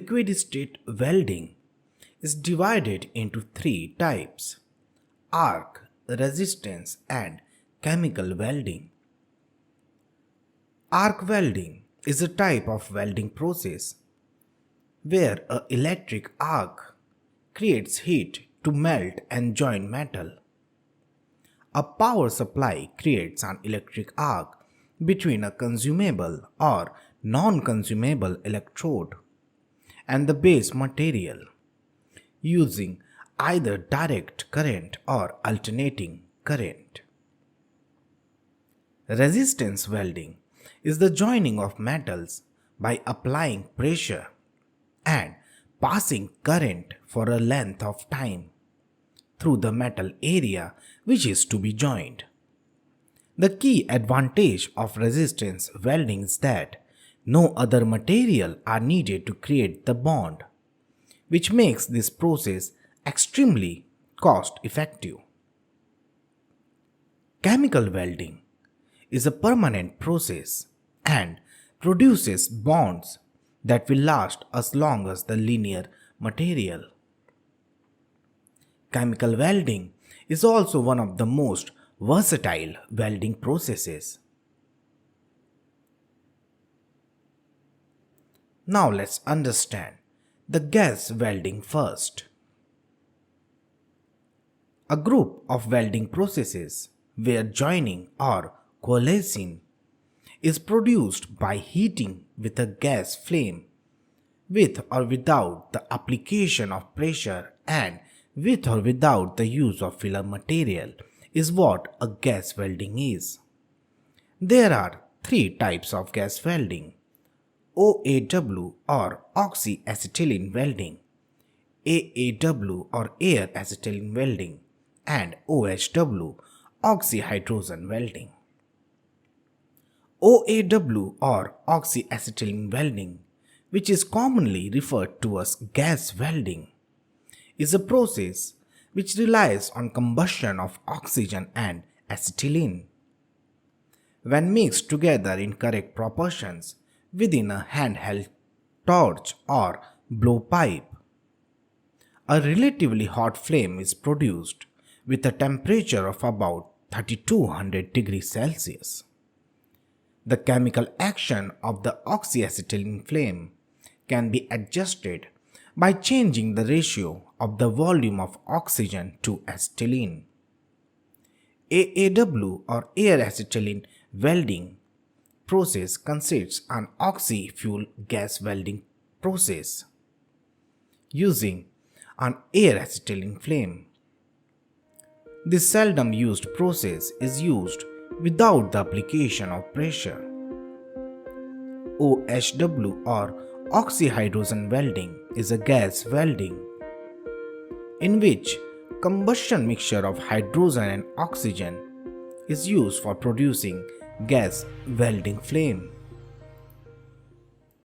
liquid state welding is divided into three types: arc, resistance, and chemical welding. Arc welding is a type of welding process where an electric arc creates heat to melt and join metal. A power supply creates an electric arc between a consumable or non-consumable electrode and the base material, using either direct current or alternating current. Resistance welding is the joining of metals by applying pressure and passing current for a length of time through the metal area which is to be joined. The key advantage of resistance welding is that no other material are needed to create the bond, which makes this process extremely cost effective. Chemical welding is a permanent process and produces bonds that will last as long as the linear material. Chemical welding is also one of the most versatile welding processes. Now let's understand the gas welding first. A group of welding processes where joining or coalescing is produced by heating with a gas flame, with or without the application of pressure and with or without the use of filler material, is what a gas welding is. There are three types of gas welding: OAW or oxyacetylene welding, AAW or air acetylene welding, and OHW, oxyhydrogen welding. OAW or oxyacetylene welding, which is commonly referred to as gas welding, is a process which relies on combustion of oxygen and acetylene. When mixed together in correct proportions within a handheld torch or blowpipe, a relatively hot flame is produced with a temperature of about 3200 degrees Celsius. The chemical action of the oxyacetylene flame can be adjusted by changing the ratio of the volume of oxygen to acetylene. AAW or air acetylene welding process consists an oxy-fuel gas welding process using an air acetylene flame. This seldom used process is used without the application of pressure. OHW or oxyhydrogen welding is a gas welding in which combustion mixture of hydrogen and oxygen is used for producing gas welding flame.